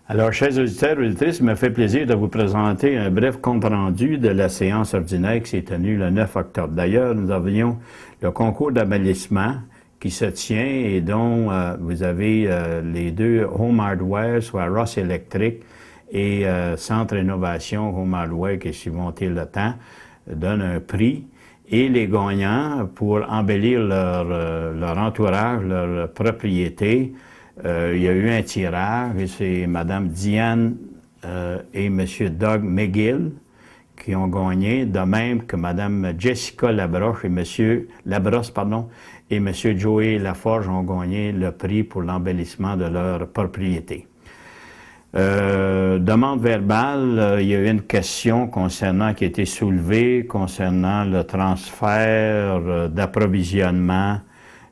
Alors, chers auditeurs et auditrices, il me fait plaisir de vous présenter un bref compte-rendu de la séance ordinaire qui s'est tenue le 9 octobre. D'ailleurs, nous avions le concours d'embellissement qui se tient et dont vous avez les deux Home Hardware, soit Ross Electric et Centre Innovation Home Hardware qui suivent monter le temps, donnent un prix. Et les gagnants, pour embellir leur entourage, leur propriété, il y a eu un tirage et c'est Mme Diane et M. Doug McGill qui ont gagné, de même que Mme Jessica Labrosse et M. Joey Laforge ont gagné le prix pour l'embellissement de leur propriété. Demande verbale, il y a eu une question qui a été soulevée concernant le transfert d'approvisionnement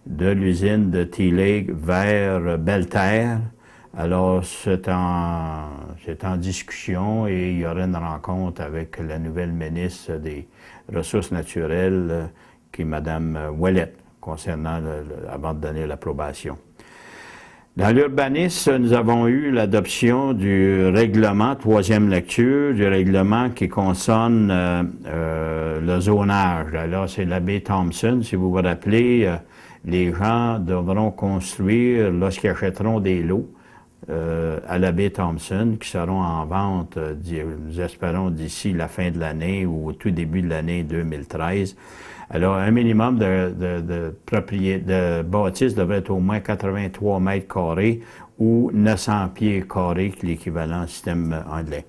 de l'usine de T-Lake vers Belle-Terre. Alors, c'est en discussion et il y aura une rencontre avec la nouvelle ministre des Ressources naturelles, qui est Mme Ouellette, concernant avant de donner l'approbation. Dans l'urbanisme, nous avons eu l'adoption du règlement, troisième lecture, du règlement qui concerne le zonage. Alors, c'est l'abbé Thompson, si vous vous rappelez, les gens devront construire, lorsqu'ils achèteront des lots à l'abbé Thompson, qui seront en vente, nous espérons, d'ici la fin de l'année ou au tout début de l'année 2013. Alors, un minimum de bâtisse devrait être au moins 83 mètres carrés ou 900 pieds carrés, qui est l'équivalent système anglais.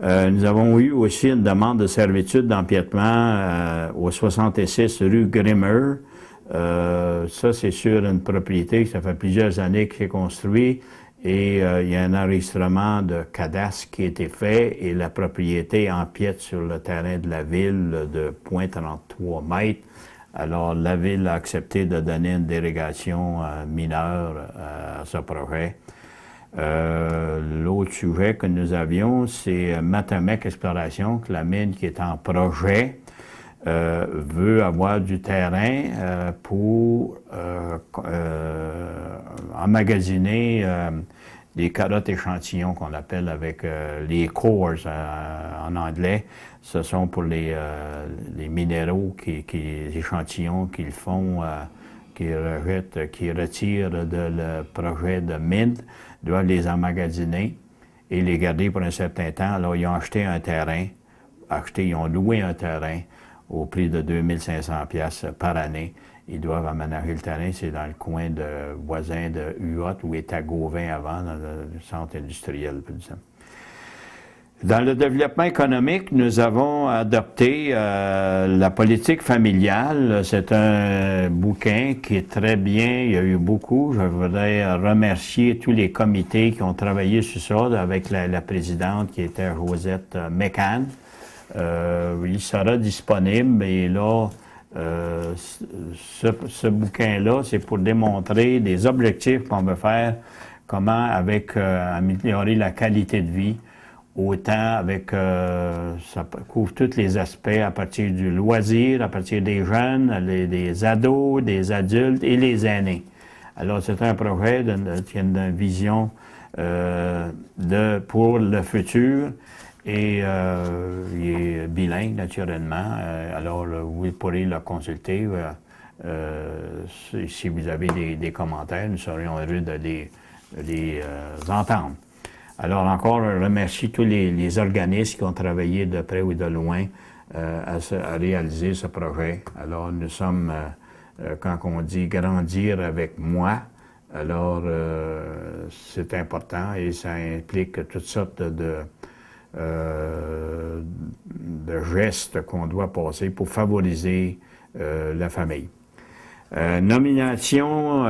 Nous avons eu aussi une demande de servitude d'empiètement au 66 rue Grimmer. Ça, c'est sur une propriété, ça fait plusieurs années que c'est construit et il y a un enregistrement de cadastre qui a été fait et la propriété empiète sur le terrain de la ville de 0,33 mètres. Alors, la ville a accepté de donner une dérogation mineure à ce projet. L'autre sujet que nous avions, c'est Matamec Exploration, que la mine qui est en projet veut avoir du terrain pour emmagasiner des carottes échantillons qu'on appelle avec les cores en anglais. Ce sont pour les minéraux, les échantillons qu'ils font, qu'ils retirent de le projet de mine, doivent les emmagasiner et les garder pour un certain temps. Alors, ils ont acheté un terrain, ils ont loué un terrain au prix de 2500 $ par année. Ils doivent aménager le terrain, c'est dans le coin voisin de Huot, où était Gauvin avant, dans le centre industriel. Dans le développement économique, nous avons adopté la politique familiale. C'est un bouquin qui est très bien, il y a eu beaucoup. Je voudrais remercier tous les comités qui ont travaillé sur ça, avec la présidente qui était Josette McCann. Il sera disponible et là, ce bouquin-là, c'est pour démontrer des objectifs qu'on veut faire, comment améliorer la qualité de vie, autant avec, ça couvre tous les aspects à partir du loisir, à partir des jeunes, des ados, des adultes et les aînés. Alors, c'est un projet qui a une vision pour le futur. Et il est bilingue, naturellement. Alors, vous pourrez le consulter. Si vous avez des commentaires, nous serions heureux de les entendre. Alors, encore, je remercie tous les organismes qui ont travaillé de près ou de loin à réaliser ce projet. Alors, nous sommes, quand on dit grandir avec moi, alors c'est important et ça implique toutes sortes de gestes qu'on doit passer pour favoriser la famille. Nomination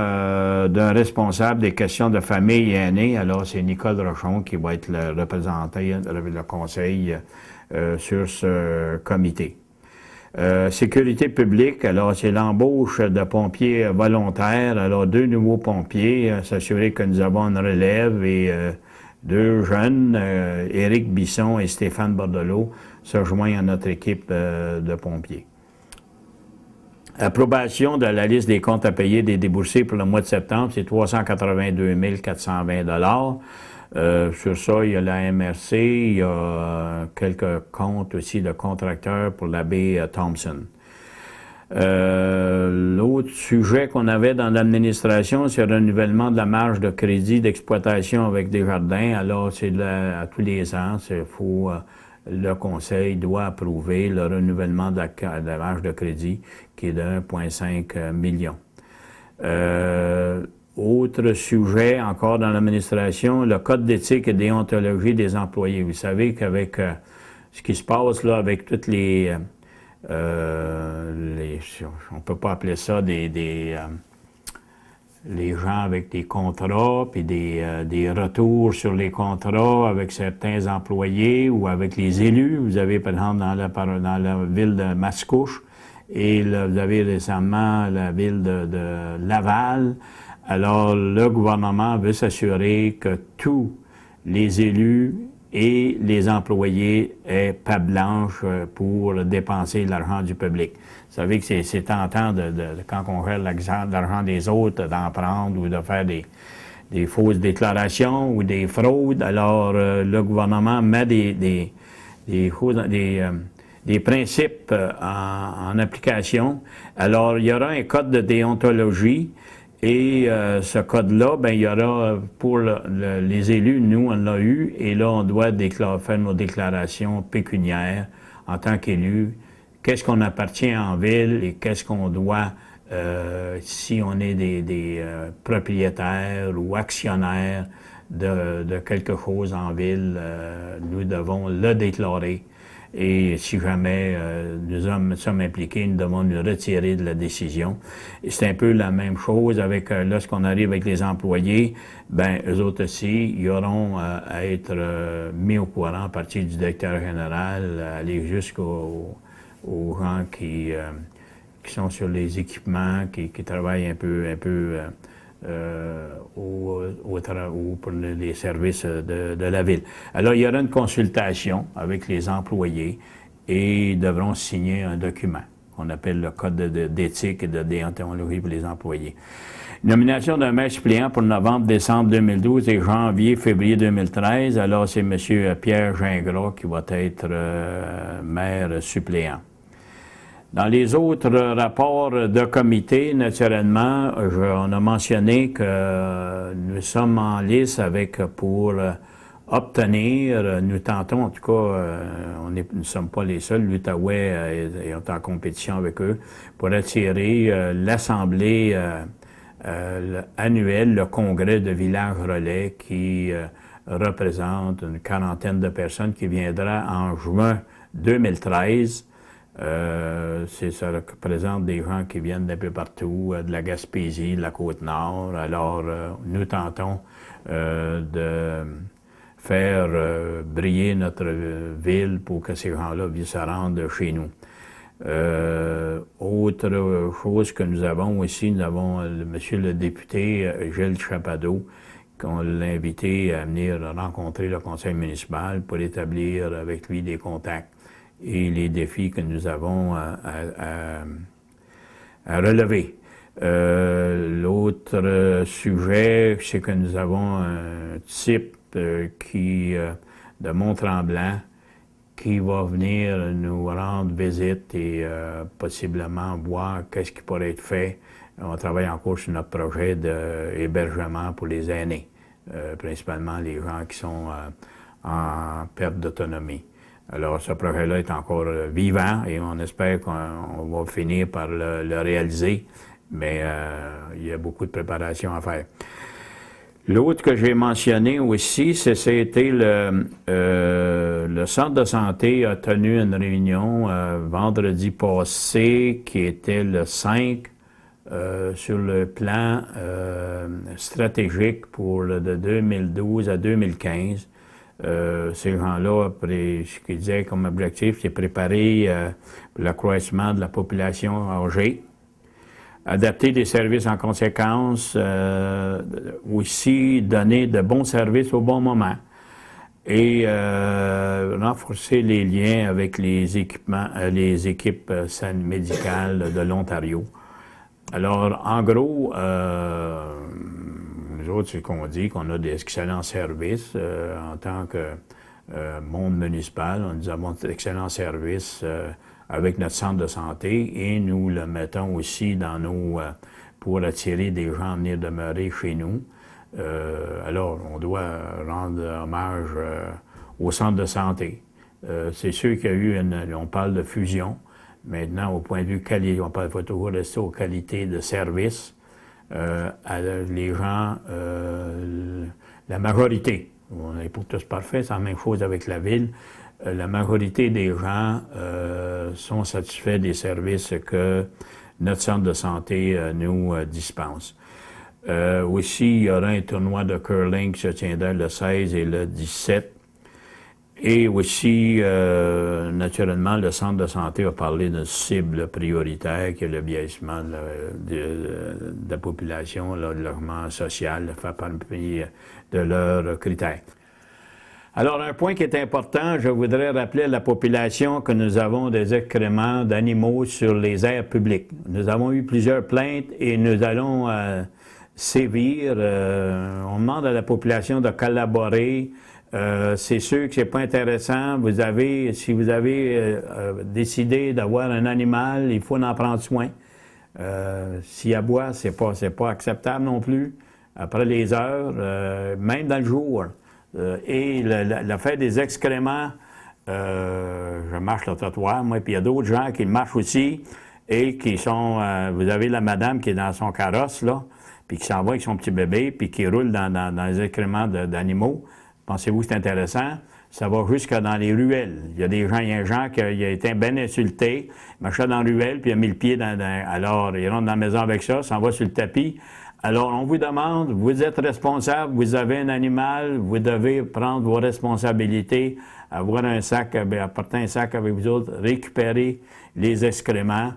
d'un responsable des questions de famille et aînés. Alors, c'est Nicole Rochon qui va être le représentant, le conseil sur ce comité. Sécurité publique, alors c'est l'embauche de pompiers volontaires. Alors, 2 nouveaux pompiers, s'assurer que nous avons une relève et 2 jeunes, Éric Bisson et Stéphane Bordelot, se joignent à notre équipe de pompiers. Approbation de la liste des comptes à payer des déboursés pour le mois de septembre, c'est 382 420 $. Sur ça, il y a la MRC, il y a quelques comptes aussi de contracteurs pour la baie Thompson. L'autre sujet qu'on avait dans l'administration, c'est le renouvellement de la marge de crédit d'exploitation avec Desjardins. Alors, c'est à tous les ans, le Conseil doit approuver le renouvellement de la marge de crédit qui est de 1,5 million. Autre sujet encore dans l'administration, le code d'éthique et déontologie des employés. Vous savez qu'avec ce qui se passe là, avec toutes les on peut pas appeler ça les gens avec des contrats, puis des retours sur les contrats avec certains employés ou avec les élus. Vous avez, par exemple, dans la ville de Mascouche, et là, vous avez récemment la ville de Laval. Alors, le gouvernement veut s'assurer que tous les élus et les employés aient patte blanche pour dépenser l'argent du public. Vous savez que c'est tentant quand on gère l'argent des autres, d'en prendre ou de faire des fausses déclarations ou des fraudes. Alors, le gouvernement met des principes en application. Alors, il y aura un code de déontologie. Et ce code-là, ben il y aura pour les élus, nous on l'a eu, et là on doit faire nos déclarations pécuniaires en tant qu'élus. Qu'est-ce qu'on appartient en ville et qu'est-ce qu'on doit, si on est des propriétaires ou actionnaires de quelque chose en ville, nous devons le déclarer. Et si jamais nous sommes impliqués, nous devons nous retirer de la décision. Et c'est un peu la même chose avec, lorsqu'on arrive avec les employés, ben eux autres aussi, ils auront à être mis au courant à partir du directeur général, aller jusqu'aux gens qui sont sur les équipements, qui travaillent un peu pour les services de la ville. Alors, il y aura une consultation avec les employés et ils devront signer un document qu'on appelle le Code d'éthique et de déontologie pour les employés. Nomination d'un maire suppléant pour novembre-décembre 2012 et janvier-février 2013. Alors, c'est M. Pierre Gingras qui va être maire suppléant. Dans les autres rapports de comité, naturellement, on a mentionné que nous sommes en lice pour obtenir, nous tentons, en tout cas, nous ne sommes pas les seuls, l'Outaouais est en compétition avec eux, pour attirer l'Assemblée annuelle, le Congrès de Village Relais, qui représente une quarantaine de personnes qui viendra en juin 2013. Ça représente des gens qui viennent d'un peu partout, de la Gaspésie, de la Côte-Nord. Alors, nous tentons de faire briller notre ville pour que ces gens-là se rendent chez nous. Autre chose que nous avons aussi, nous avons monsieur le député Gilles Chapado, qu'on l'a invité à venir rencontrer le conseil municipal pour établir avec lui des contacts et les défis que nous avons à relever. L'autre sujet, c'est que nous avons un type de Mont-Tremblant qui va venir nous rendre visite et possiblement voir qu'est-ce qui pourrait être fait. On travaille encore sur notre projet d'hébergement pour les aînés, principalement les gens qui sont en perte d'autonomie. Alors, ce projet-là est encore vivant et on espère qu'on va finir par le réaliser, mais il y a beaucoup de préparation à faire. L'autre que j'ai mentionné aussi, c'était le centre de santé a tenu une réunion vendredi passé qui était le 5 sur le plan stratégique de 2012 à 2015. Ces gens-là, ce qu'ils disaient comme objectif, c'est préparer l'accroissement de la population âgée, adapter des services en conséquence, aussi donner de bons services au bon moment et renforcer les liens avec les équipes médicales de l'Ontario. Alors, en gros, nous nous autres, c'est qu'on dit qu'on a d'excellents services en tant que monde municipal. Nous avons d'excellents services avec notre centre de santé et nous le mettons aussi dans nos... pour attirer des gens à venir demeurer chez nous. Alors, on doit rendre hommage au centre de santé. C'est sûr qu'il y a eu on parle de fusion. Maintenant, au point de vue qualité, on faut toujours rester aux qualités de service. Les gens, la majorité, on n'est pas tous parfaits, c'est la même chose avec la ville, la majorité des gens sont satisfaits des services que notre centre de santé nous dispense. Aussi, il y aura un tournoi de curling qui se tiendra le 16 et le 17. Et aussi, naturellement, le centre de santé a parlé d'une cible prioritaire qui est le vieillissement de la population, le logement social, fait partie de leurs critères. Alors, un point qui est important, je voudrais rappeler à la population que nous avons des excréments d'animaux sur les aires publiques. Nous avons eu plusieurs plaintes et nous allons sévir. On demande à la population de collaborer. C'est sûr que c'est pas intéressant. Si vous avez décidé d'avoir un animal, il faut en prendre soin. S'il aboie, c'est pas acceptable non plus. Après les heures, même dans le jour. Et l'affaire des excréments, je marche le trottoir, moi, puis il y a d'autres gens qui marchent aussi et qui sont... vous avez la madame qui est dans son carrosse, là, puis qui s'en va avec son petit bébé, puis qui roule dans les excréments d'animaux. Pensez-vous que c'est intéressant? Ça va jusque dans les ruelles. Il y a un gens qui a été bien insulté, il marchait dans la ruelle, puis il a mis le pied alors, il rentre dans la maison avec ça, s'en va sur le tapis. Alors, on vous demande, vous êtes responsable, vous avez un animal, vous devez prendre vos responsabilités, avoir un sac, apporter un sac avec vous autres, récupérer les excréments.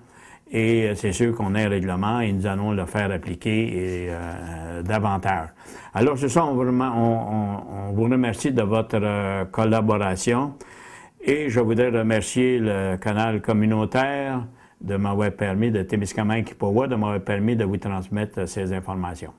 Et c'est sûr qu'on a un règlement et nous allons le faire appliquer davantage. Alors, c'est ça, on vous remercie de votre collaboration et je voudrais remercier le canal communautaire de m'avoir permis, de Témiscamingue-Kippawa, de m'avoir permis de vous transmettre ces informations.